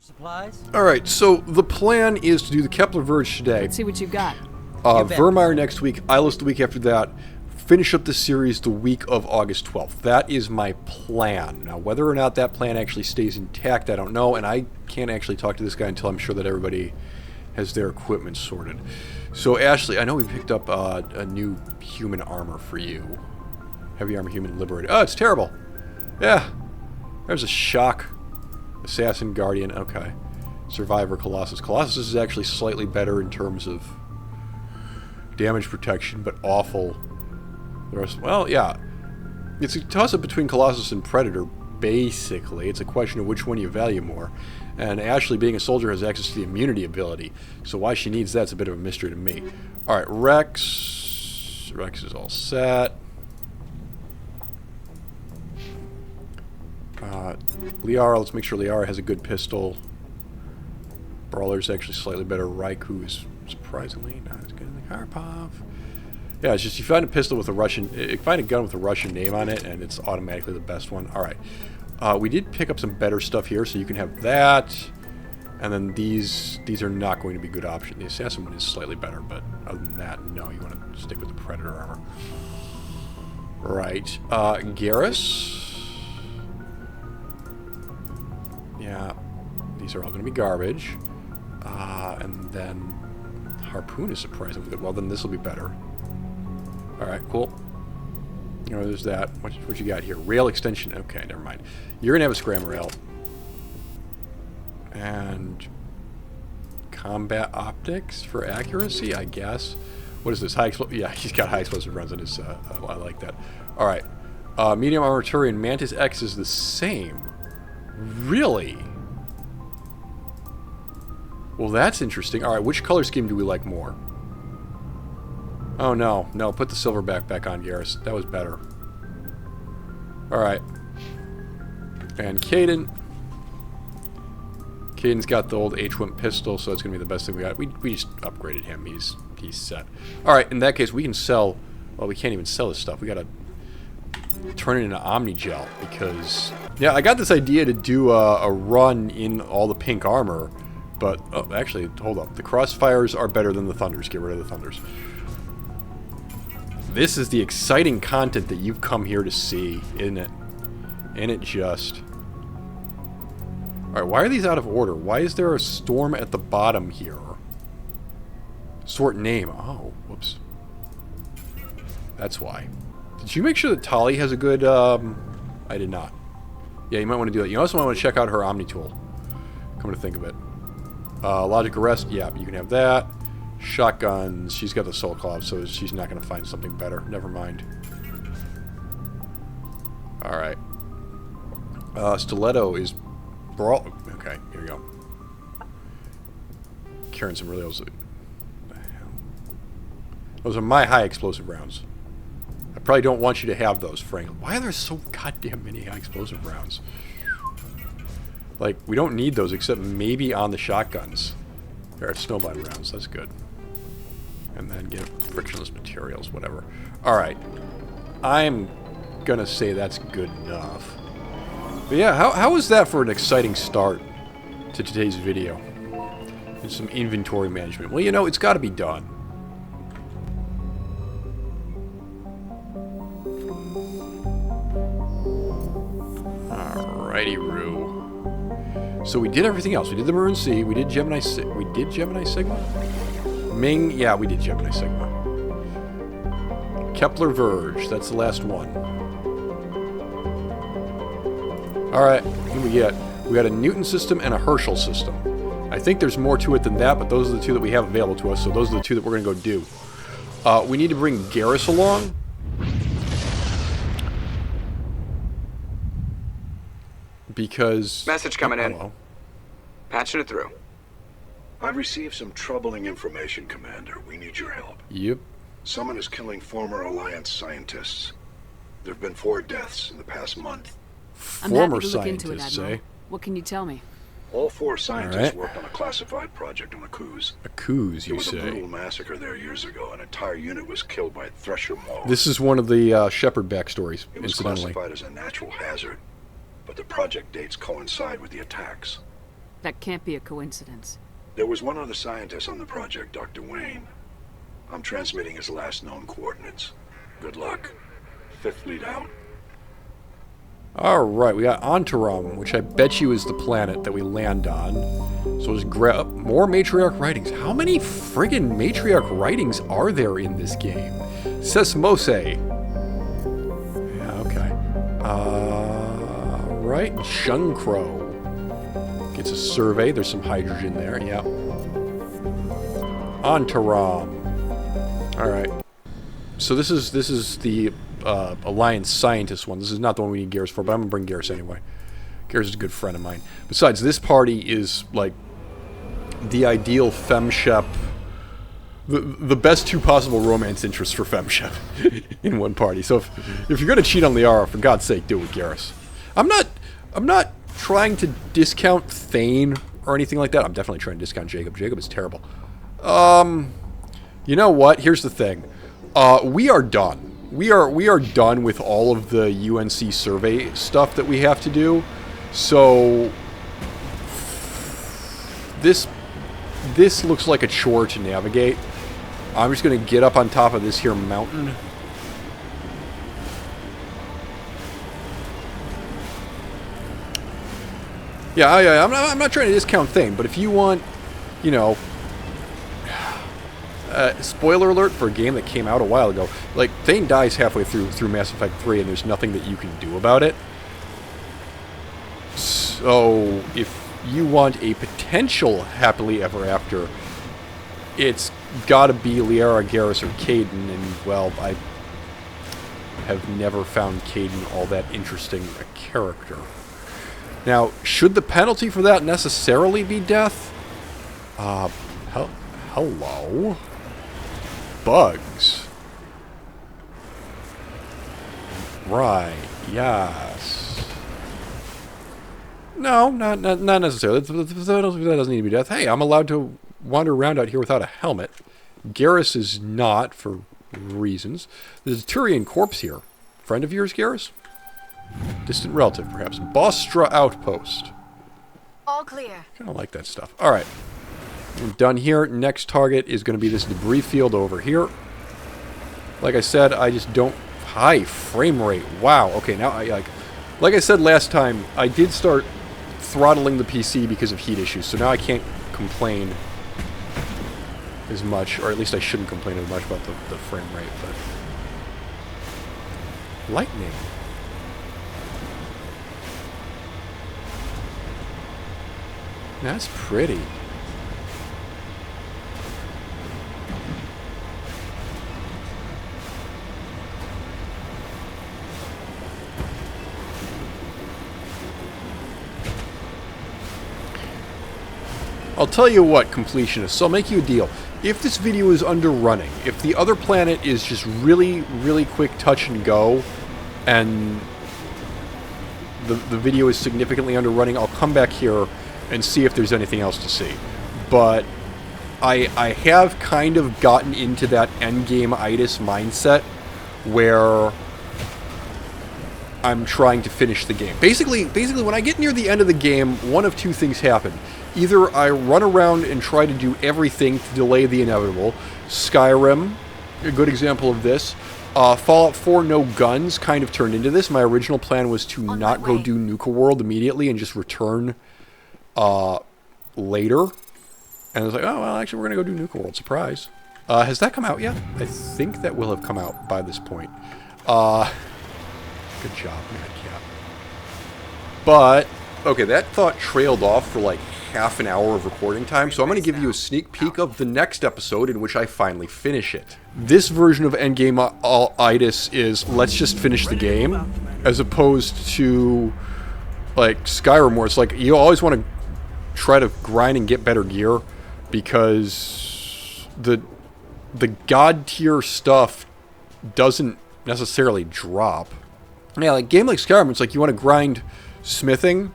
Supplies? Alright, so the plan is to do the Kepler Verge today. Let's see what you've got. Vermeer next week, Eyeless the week after that. Finish up the series the week of August 12th. That is my plan. Now, whether or not that plan actually stays intact, I don't know, and I can't actually talk to this guy until I'm sure that everybody has their equipment sorted. So, Ashley, I know we picked up a new human armor for you. Heavy armor human liberated. Oh, it's terrible. Yeah. There's a shock. Assassin, Guardian, okay. Survivor, Colossus. Colossus is actually slightly better in terms of damage protection, but awful. The rest, well, yeah. It's a toss-up between Colossus and Predator, basically. It's a question of which one you value more. And Ashley, being a soldier, has access to the immunity ability. So why she needs that's a bit of a mystery to me. Alright, Rex. Rex is all set. Liara, let's make sure Liara has a good pistol. Brawler's actually slightly better. Raikou is surprisingly not as good as the Karpov. Yeah, it's just you find a pistol with a Russian... You find a gun with a Russian name on it, and it's automatically the best one. Alright. We did pick up some better stuff here, so you can have that. And then these are not going to be good options. The Assassin one is slightly better, but other than that, no, you want to stick with the Predator armor. Right. Garrus. Yeah, these are all going to be garbage. And then Harpoon is surprisingly good. Well, then this will be better. Alright, cool. You know, there's that. What you got here? Rail extension. Okay, never mind. You're going to have a scram rail. And combat optics for accuracy, I guess. What is this? High explosive? Yeah, he's got high explosive runs on his... I like that. Alright. Medium armor Turian Mantis X is the same. Really? Well, that's interesting. Alright, which color scheme do we like more? Oh, no. No, put the silverback back on, Garrus. That was better. Alright. And Caden. Caden's got the old H-Wimp pistol, so that's going to be the best thing we got. We just upgraded him. He's set. Alright, in that case, we can sell... Well, we can't even sell this stuff. We got to turn it into Omnigel, because... Yeah, I got this idea to do a run in all the pink armor, but... Oh, actually, hold up. The Crossfires are better than the Thunders. Get rid of the Thunders. This is the exciting content that you've come here to see, isn't it? Ain't it just? Alright, why are these out of order? Why is there a storm at the bottom here? Sort name. Oh, whoops. That's why. Did you make sure that Tali has a good... I did not. Yeah, you might want to do that. You also might want to check out her Omni tool. Come to think of it. Logic Arrest. Yeah, you can have that. Shotguns. She's got the Soul Claw, so she's not going to find something better. Never mind. Alright. Stiletto is... Brawl... Okay, here we go. Carrying some really... Those are my high explosive rounds. I probably don't want you to have those, Frank. Why are there so goddamn many high explosive rounds? Like, we don't need those except maybe on the shotguns. There are snowblind rounds, that's good. And then get frictionless materials, whatever. Alright. I'm gonna say that's good enough. But yeah, how was that for an exciting start to today's video? And some inventory management. Well, you know, it's gotta be done. Alrighty, Roo. So we did everything else. We did the Maroon Sea. We did Gemini Sigma. We did Gemini Sigma? Ming? Yeah, we did Gemini Sigma. Kepler Verge. That's the last one. Alright, what do we get? We got a Newton system and a Herschel system. I think there's more to it than that, but those are the two that we have available to us, so those are the two that we're going to go do. We need to bring Garrus along. Because... Message coming in. Patching it through. I've received some troubling information, Commander. We need your help. Yep. Someone is killing former Alliance scientists. There have been 4 deaths in the past month. Former I'm happy to look into it, scientists, Admiral. eh? What can you tell me? All 4 scientists Alright. worked on a classified project on the Coos. A Coos, There you was a say? brutal massacre there years ago. An entire unit was killed by Thresher Maw. This is one of the Shepard backstories, It was incidentally. classified as a natural hazard, but the project dates coincide with the attacks. That can't be a coincidence. There was one other scientist on the project, Dr. Wayne. I'm transmitting his last known coordinates. Good luck. Fifth fleet out. Alright, we got Antarum, which I bet you is the planet that we land on. So let's grab more matriarch writings. How many friggin' matriarch writings are there in this game? Sesmose. Yeah, okay. Right. Shunkro. Gets a survey. There's some hydrogen there, yeah. Antarum. Alright. So this is the Alliance Scientist one. This is not the one we need Garrus for, but I'm going to bring Garrus anyway. Garrus is a good friend of mine. Besides, this party is, like, the ideal femshep. The best two possible romance interests for femshep in one party. So if you're going to cheat on Liara, for God's sake, do it with Garrus. I'm not trying to discount Thane or anything like that. I'm definitely trying to discount Jacob. Jacob is terrible. You know what? Here's the thing. We are done. We are done with all of the UNC survey stuff that we have to do. So this looks like a chore to navigate. I'm just going to get up on top of this here mountain. Yeah, I'm not trying to discount Thane, but if you want, you know, spoiler alert for a game that came out a while ago, like, Thane dies halfway through Mass Effect 3, and there's nothing that you can do about it. So, if you want a potential happily ever after, it's gotta be Liara, Garrus, or Kaidan, and, well, I have never found Kaidan all that interesting a character. Now, should the penalty for that necessarily be death? Hello? Bugs. Right, yes. No, not necessarily. That doesn't need to be death. Hey, I'm allowed to wander around out here without a helmet. Garrus is not, for reasons. There's a Turian corpse here. Friend of yours, Garrus? Distant relative, perhaps. Bostra Outpost. All clear. Kind of like that stuff. Alright. We're done here. Next target is going to be this debris field over here. Like I said, I just don't... High frame rate. Wow. Okay, now like I said last time, I did start throttling the PC because of heat issues, so now I can't complain as much, or at least I shouldn't complain as much about the frame rate, but... Lightning. That's pretty. I'll tell you what, completionists, I'll make you a deal. If this video is underrunning, if the other planet is just really, really quick touch and go, and the video is significantly underrunning, I'll come back here and see if there's anything else to see. But I have kind of gotten into that endgame-itis mindset where I'm trying to finish the game. Basically, when I get near the end of the game, one of two things happen. Either I run around and try to do everything to delay the inevitable. Skyrim, a good example of this. Fallout 4 No Guns kind of turned into this. My original plan was to not go do Nuka World immediately and just return later. And I was like, oh, well, actually, we're going to go do Nuka World. Surprise. Has that come out yet? I think that will have come out by this point. Good job, Madcap. But, okay, that thought trailed off for like half an hour of recording time, so I'm going to give you a sneak peek of the next episode in which I finally finish it. This version of Endgame-itis is, let's just finish the game, as opposed to, like, Skyrim, where it's like, you always want to try to grind and get better gear, because the god tier stuff doesn't necessarily drop. Yeah, like, game like Skyrim, it's like you want to grind smithing,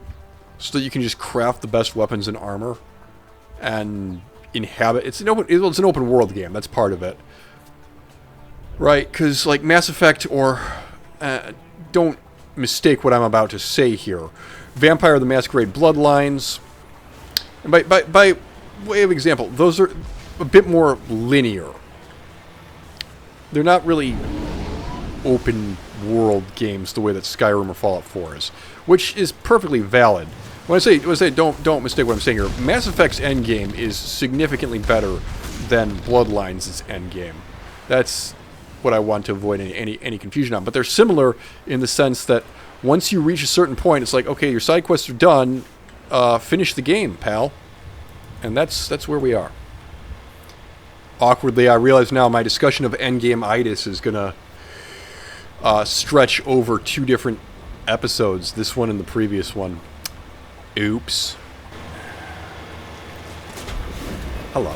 so that you can just craft the best weapons and armor and inhabit. It's an open world game. That's part of it, right? Because like Mass Effect, or don't mistake what I'm about to say here. Vampire the Masquerade Bloodlines. And by way of example, those are a bit more linear. They're not really open world games the way that Skyrim or Fallout 4 is, which is perfectly valid. When I say don't mistake what I'm saying here. Mass Effect's endgame is significantly better than Bloodlines' endgame. That's what I want to avoid any confusion on. But they're similar in the sense that once you reach a certain point, it's like, okay, your side quests are done. Finish the game, pal. And that's where we are. Awkwardly, I realize now my discussion of endgame-itis is gonna stretch over 2 different episodes. This one and the previous one. Oops. Hello.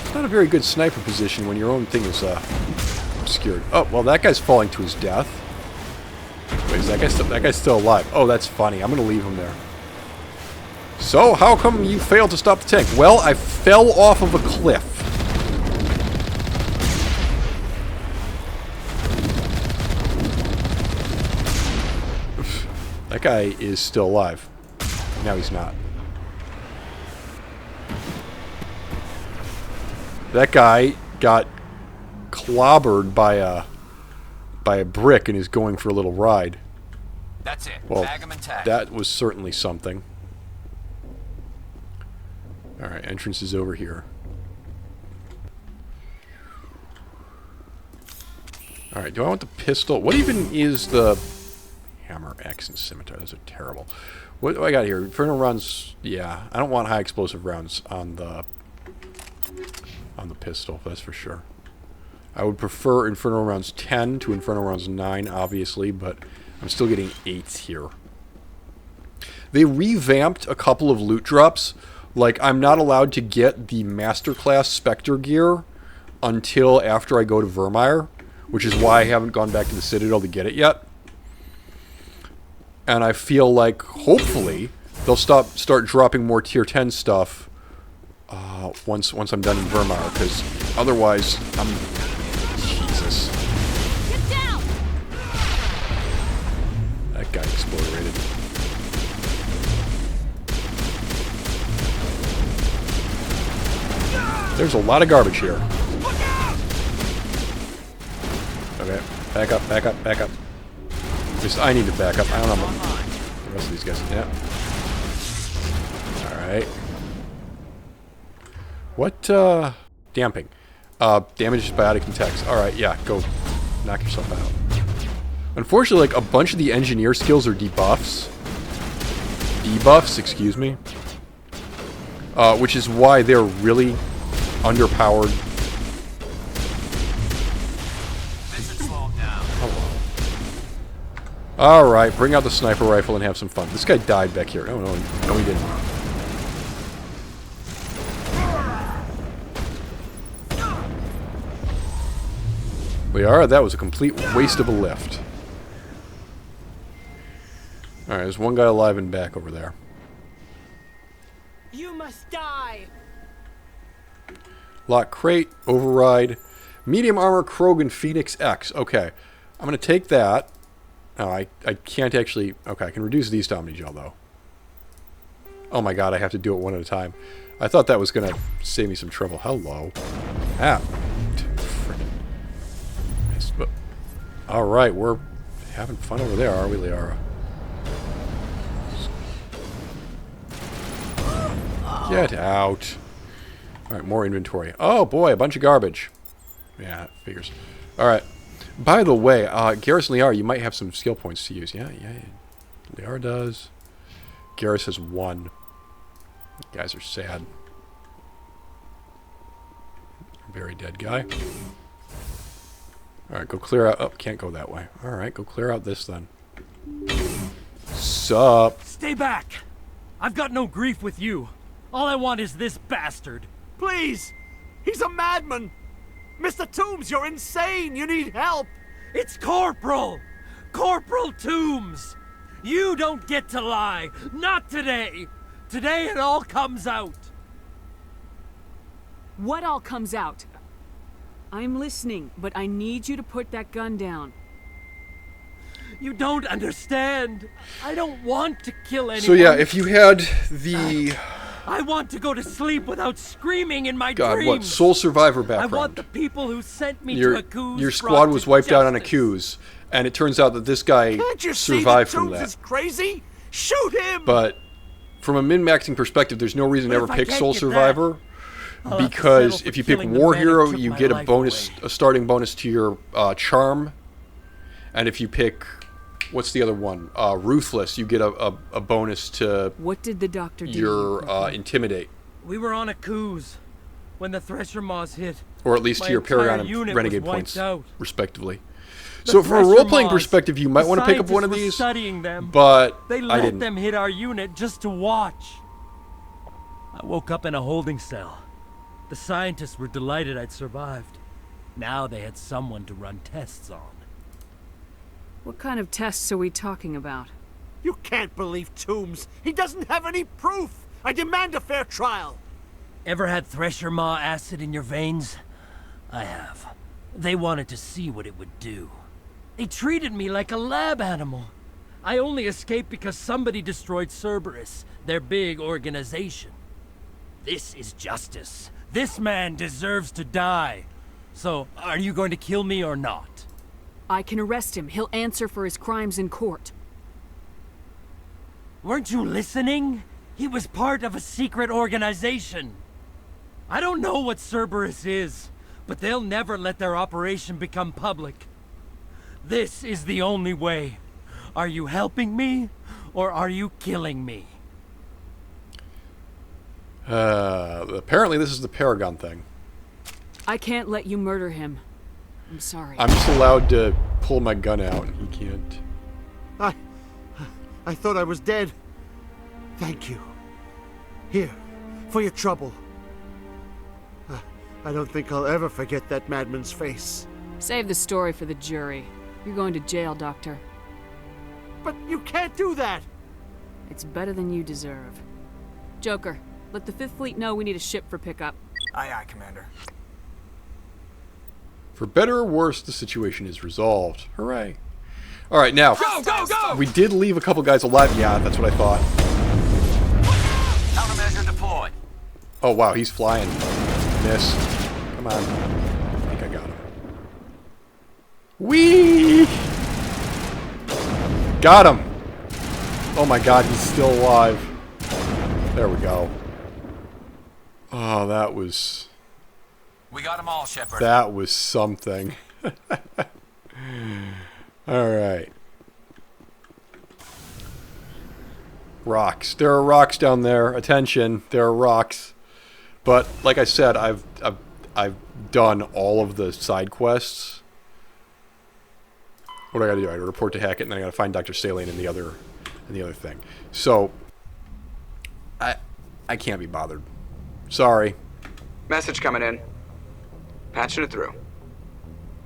It's not a very good sniper position when your own thing is obscured. Oh, well, that guy's falling to his death. Wait, is that guy's still alive? Oh, that's funny. I'm gonna leave him there. So, how come you failed to stop the tank? Well, I fell off of a cliff. That guy is still alive. Now he's not. That guy got clobbered by a brick and is going for a little ride. That's it. Well, Tag him and tag. that was certainly something. Alright, entrance is over here. Alright, do I want the pistol? What even is the hammer, axe, and scimitar? Those are terrible. What do I got here? Inferno rounds. Yeah, I don't want high explosive rounds on the pistol, that's for sure. I would prefer Inferno rounds 10 to Inferno rounds 9, obviously, but I'm still getting 8s here. They revamped a couple of loot drops. Like, I'm not allowed to get the Masterclass Spectre gear until after I go to Vermeer, which is why I haven't gone back to the Citadel to get it yet. And I feel like, hopefully, they'll start dropping more Tier 10 stuff once I'm done in Vermeer, because otherwise, Jesus. Get down! That guy exploded. There's a lot of garbage here. Okay, back up, back up, back up. At least I need to back up. I don't know about the rest of these guys. Yeah. Alright. What, damping. Damage biotic and text. Alright, yeah, go knock yourself out. Unfortunately, like, a bunch of the engineer skills are debuffs. Debuffs, excuse me. Which is why they're really underpowered. Alright, bring out the sniper rifle and have some fun. This guy died back here. No, he didn't. Liara, that was a complete waste of a lift. Alright, there's one guy alive and back over there. You must die! Lock crate, override, medium armor, Krogan, Phoenix X. Okay, I'm going to take that. Oh, I can't actually... Okay, I can reduce these to Omnigel, though. Oh my god, I have to do it one at a time. I thought that was going to save me some trouble. Hello. Ah. Alright, we're having fun over there, are we, Liara? Get out. Alright, more inventory. Oh boy, a bunch of garbage. Yeah, it figures. Alright. By the way, Garrus and Liara, you might have some skill points to use. Yeah. Liara does. Garrus has 1. You guys are sad. Very dead guy. Alright, go clear out. Oh, can't go that way. Alright, go clear out this then. Sup? Stay back! I've got no grief with you. All I want is this bastard. Please! He's a madman! Mr. Toombs, you're insane! You need help! It's Corporal! Corporal Toombs! You don't get to lie! Not today! Today it all comes out! What all comes out? I'm listening, but I need you to put that gun down. You don't understand. I don't want to kill anyone. So yeah, if you had the... I want to go to sleep without screaming in my God, dreams. what? Sole survivor I background. want the people who sent me Your, to accuse your squad was wiped out on accuse, and it turns out that this guy Can't you see that survived from Toombs that. is crazy? Shoot him! But from a min-maxing perspective, there's no reason to But ever if I pick can't Soul get Survivor, I'll have to because settle if for you pick killing the War man who Hero, took you my get a life bonus, away. a starting bonus to your Charm, and if you pick, what's the other one? Ruthless, you get a bonus to What did the doctor do? your Intimidate, We were on a cruise when the Thresher Maws hit. or at least My to your entire Paragon unit and was Renegade wiped points, out. respectively. The So from a Thresher role-playing Maws, perspective, you might the want to pick up one of scientists were these, studying them. but They I let didn't. them hit our unit just to watch. I woke up in a holding cell. The scientists were delighted I'd survived. Now they had someone to run tests on. What kind of tests are we talking about? You can't believe Toombs. He doesn't have any proof. I demand a fair trial. Ever had Thresher Maw acid in your veins? I have. They wanted to see what it would do. They treated me like a lab animal. I only escaped because somebody destroyed Cerberus, their big organization. This is justice. This man deserves to die. So, are you going to kill me or not? I can arrest him. He'll answer for his crimes in court. Weren't you listening? He was part of a secret organization. I don't know what Cerberus is, but they'll never let their operation become public. This is the only way. Are you helping me, or are you killing me? Apparently this is the Paragon thing. I can't let you murder him. I'm sorry. I'm just allowed to pull my gun out, and he can't. I thought I was dead. Thank you. Here, for your trouble. I don't think I'll ever forget that madman's face. Save the story for the jury. You're going to jail, Doctor. But you can't do that! It's better than you deserve. Joker, let the Fifth Fleet know we need a ship for pickup. Aye, aye, Commander. For better or worse, the situation is resolved. Hooray. Alright, now, Go, go, go! we did leave a couple guys alive. Yeah, that's what I thought. Countermeasure deployed. Oh, wow, he's flying. Miss. Come on. I think I got him. Whee! Got him! Oh my god, he's still alive. There we go. Oh, that was... We got them all, Shepard. That was something. Alright. Rocks. There are rocks down there. Attention, there are rocks. But, like I said, I've done all of the side quests. What do I gotta do? I gotta report to Hackett, and then I gotta find Dr. Saline and the other thing. So, I can't be bothered. Sorry. Message coming in. Patching it through.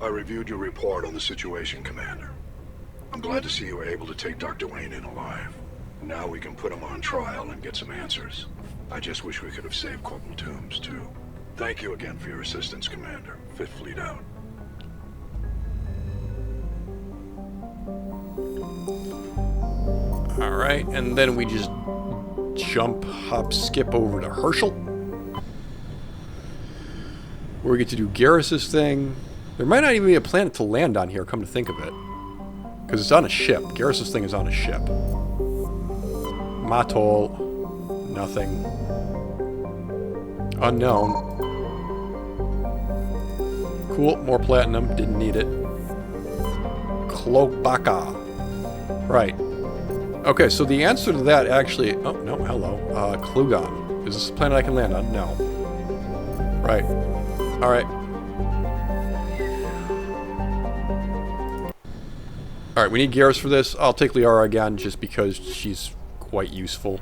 I reviewed your report on the situation, Commander. I'm glad to see you were able to take Dr. Wayne in alive. Now we can put him on trial and get some answers. I just wish we could have saved Corporal Toombs, too. Thank you again for your assistance, Commander. Fifth Fleet out. Alright, and then we just jump, hop, skip over to Herschel. Where we get to do Garrus's thing. There might not even be a planet to land on here, come to think of it. Because it's on a ship. Garrus's thing is on a ship. Matol. Nothing. Unknown. Cool, more platinum. Didn't need it. Klobaka. Right. Okay, so the answer to that actually... Oh, no, hello. Klugon. Is this a planet I can land on? No. Right. Alright. Alright, we need Garrus for this. I'll take Liara again, just because she's quite useful.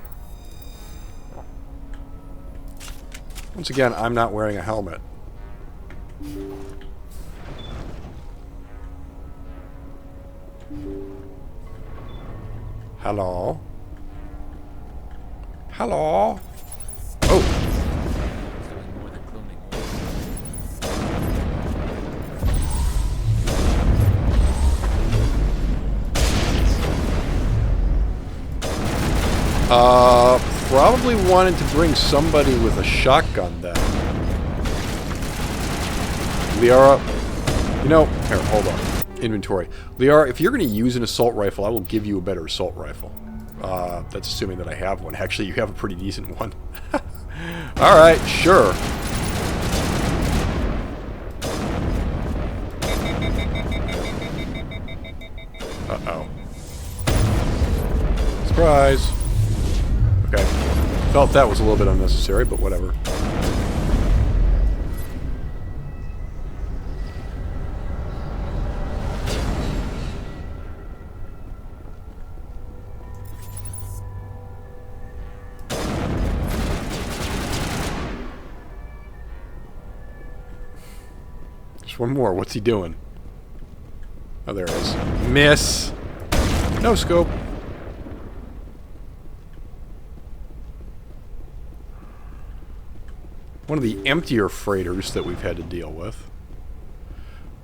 Once again, I'm not wearing a helmet. Hello? Hello? Oh! Probably wanted to bring somebody with a shotgun then. Liara, you know, here, hold on. Inventory. Liara, if you're going to use an assault rifle, I will give you a better assault rifle. That's assuming that I have one. Actually, you have a pretty decent one. Alright, sure. Uh-oh. Surprise! Okay. Felt that was a little bit unnecessary, but whatever. Just one more. What's he doing? Oh, there it is. Miss! No scope. One of the emptier freighters that we've had to deal with.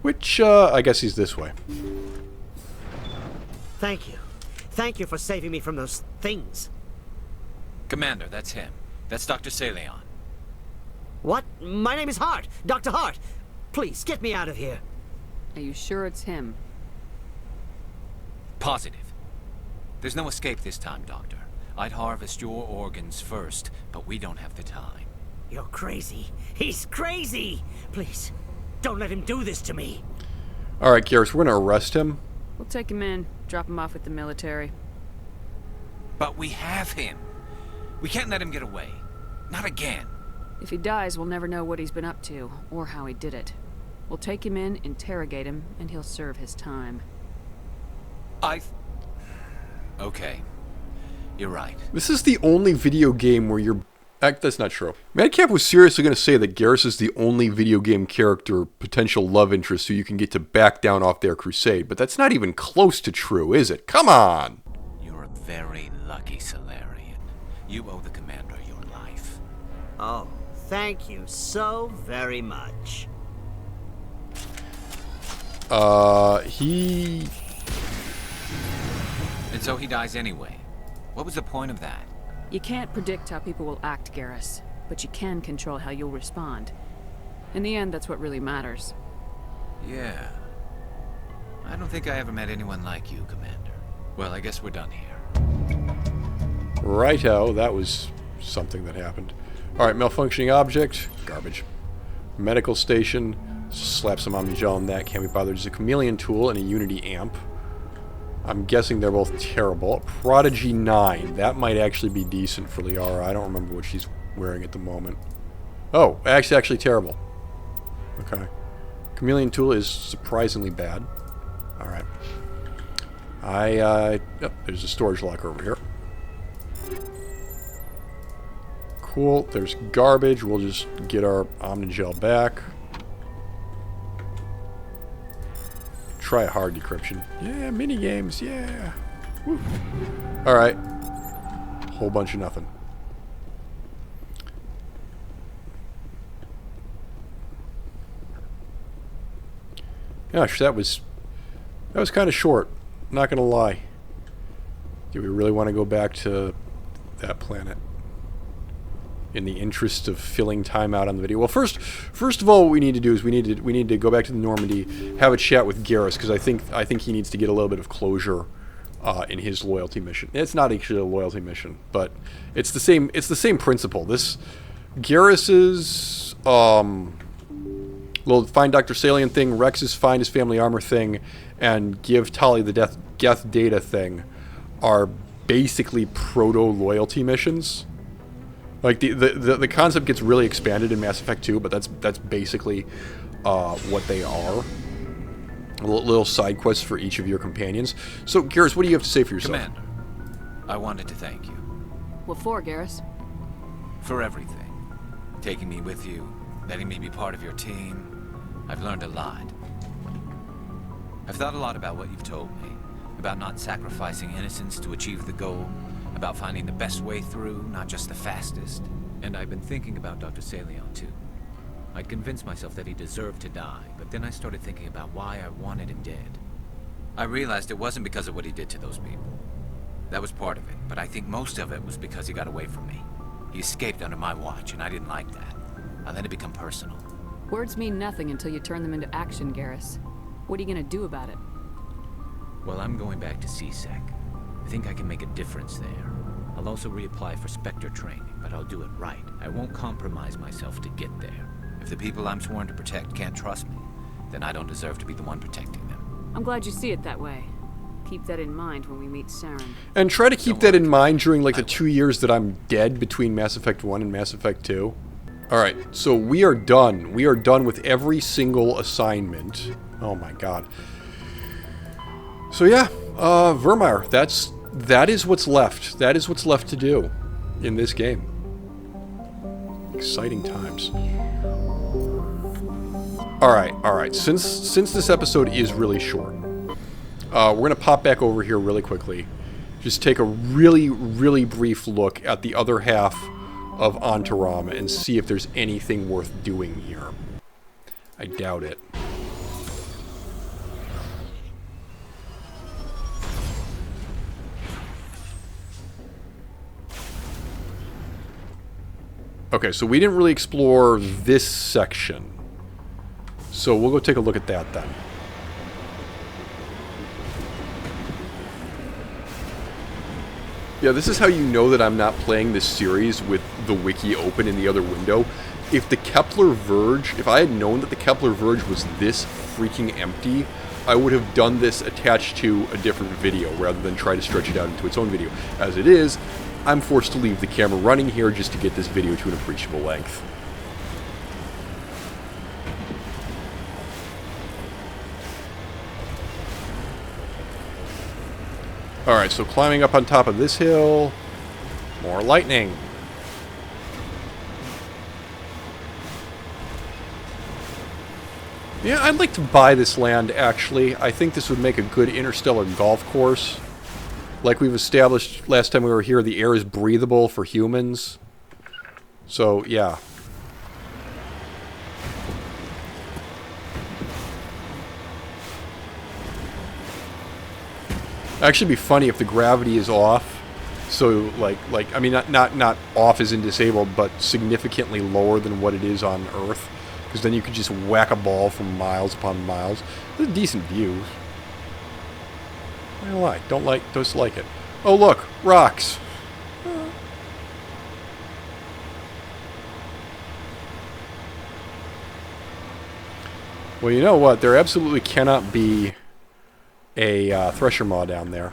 Which, I guess he's this way. Thank you. Thank you for saving me from those things. Commander, that's him. That's Dr. Saleon. What? My name is Hart. Dr. Hart. Please, get me out of here. Are you sure it's him? Positive. There's no escape this time, Doctor. I'd harvest your organs first, but we don't have the time. You're crazy. He's crazy. Please, don't let him do this to me. Alright, Garrus, we're going to arrest him. We'll take him in, drop him off with the military. But we have him. We can't let him get away. Not again. If he dies, we'll never know what he's been up to, or how he did it. We'll take him in, interrogate him, and he'll serve his time. Okay. You're right. This is the only video game where you're... That's not true. Madcap was seriously going to say that Garrus is the only video game character, potential love interest, who you can get to back down off their crusade, but that's not even close to true, is it? Come on! You're a very lucky Solarian. You owe the Commander your life. Oh, thank you so very much. He... And so he dies anyway. What was the point of that? You can't predict how people will act, Garrus, but you can control how you'll respond. In the end, that's what really matters. Yeah. I don't think I ever met anyone like you, Commander. Well, I guess we're done here. Righto, that was something that happened. Alright, malfunctioning object, garbage. Medical station, slap some Omnigel on that, can't be bothered. There's a chameleon tool and a Unity amp. I'm guessing they're both terrible. Prodigy 9, that might actually be decent for Liara. I don't remember what she's wearing at the moment. Oh, actually terrible. Okay. Chameleon tool is surprisingly bad. Alright. Yep, there's a storage locker over here. Cool, there's garbage. We'll just get our Omnigel back. Try a hard decryption. Yeah, mini games, yeah. Woo. Alright. Whole bunch of nothing. Gosh, that was kind of short. Not gonna lie. Do we really want to go back to that planet? In the interest of filling time out on the video. Well, first of all, what we need to do is we need to go back to the Normandy, have a chat with Garrus, because I think he needs to get a little bit of closure in his loyalty mission. It's not actually a loyalty mission, but it's the same principle. This Garrus's little find Dr. Saleon thing, Rex's find his family armor thing, and give Tali the death data thing are basically proto loyalty missions. Like the concept gets really expanded in Mass Effect 2, but that's basically what they are. Little side quests for each of your companions. So, Garrus, what do you have to say for yourself? Commander, I wanted to thank you. What for, Garrus? For everything. Taking me with you, letting me be part of your team. I've learned a lot. I've thought a lot about what you've told me. About not sacrificing innocence to achieve the goal. About finding the best way through, not just the fastest. And I've been thinking about Dr. Saleon, too. I'd convinced myself that he deserved to die, but then I started thinking about why I wanted him dead. I realized it wasn't because of what he did to those people. That was part of it, but I think most of it was because he got away from me. He escaped under my watch, and I didn't like that. I let it become personal. Words mean nothing until you turn them into action, Garrus. What are you gonna do about it? Well, I'm going back to CSEC. I think I can make a difference there. I'll also reapply for Spectre training, but I'll do it right. I won't compromise myself to get there. If the people I'm sworn to protect can't trust me, then I don't deserve to be the one protecting them. I'm glad you see it that way. Keep that in mind when we meet Saren. And try to keep that in mind during like the 2 years that I'm dead between Mass Effect 1 and Mass Effect 2. Alright, so we are done. We are done with every single assignment. Oh my god. So yeah, Virmire, that is what's left. That is what's left to do in this game. Exciting times. Alright. Since this episode is really short, we're going to pop back over here really quickly. Just take a really, really brief look at the other half of Antaram and see if there's anything worth doing here. I doubt it. Okay, so we didn't really explore this section. So we'll go take a look at that then. Yeah, this is how you know that I'm not playing this series with the wiki open in the other window. If the Kepler Verge, if I had known that the Kepler Verge was this freaking empty, I would have done this attached to a different video rather than try to stretch it out into its own video. As it is, I'm forced to leave the camera running here just to get this video to an appreciable length. Alright, so climbing up on top of this hill. More lightning. Yeah, I'd like to buy this land, actually. I think this would make a good interstellar golf course. Like we've established last time we were here, the air is breathable for humans. So, yeah. Actually, it'd be funny if the gravity is off. So, like I mean, not off as in disabled, but significantly lower than what it is on Earth. Because then you could just whack a ball from miles upon miles. It's a decent view. I don't like. Don't like it. Oh look, rocks. Well, you know what? There absolutely cannot be a thresher maw down there.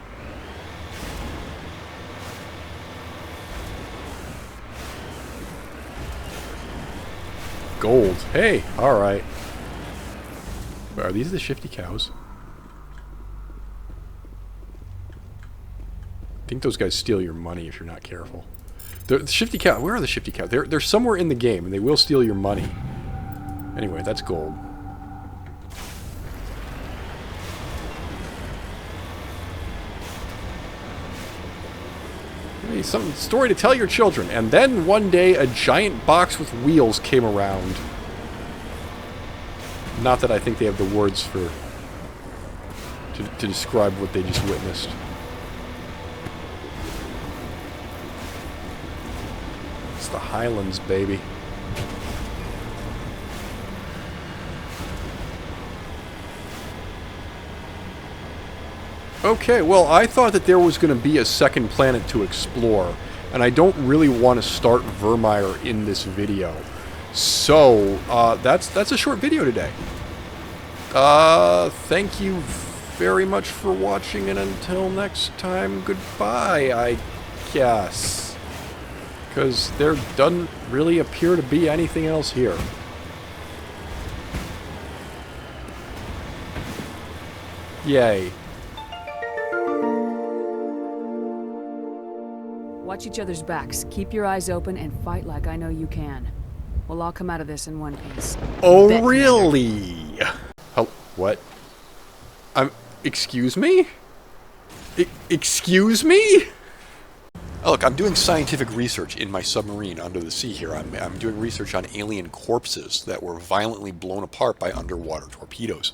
Gold. Hey, all right. Are these the shifty cows? I think those guys steal your money if you're not careful. The shifty cow. Where are the shifty cows? They're somewhere in the game, and they will steal your money. Anyway, that's gold. Some story to tell your children. And then one day a giant box with wheels came around. Not that I think they have the words for to describe what they just witnessed. It's the Highlands, baby. Okay, well, I thought that there was going to be a second planet to explore, and I don't really want to start Virmire in this video. So, that's a short video today. Thank you very much for watching, and until next time, goodbye, I guess. Because there doesn't really appear to be anything else here. Yay. Watch each other's backs. Keep your eyes open and fight like I know you can. We'll all come out of this in one piece. Oh, really? Oh, what? Excuse me? Excuse me? Oh, look, I'm doing scientific research in my submarine under the sea here. I'm doing research on alien corpses that were violently blown apart by underwater torpedoes.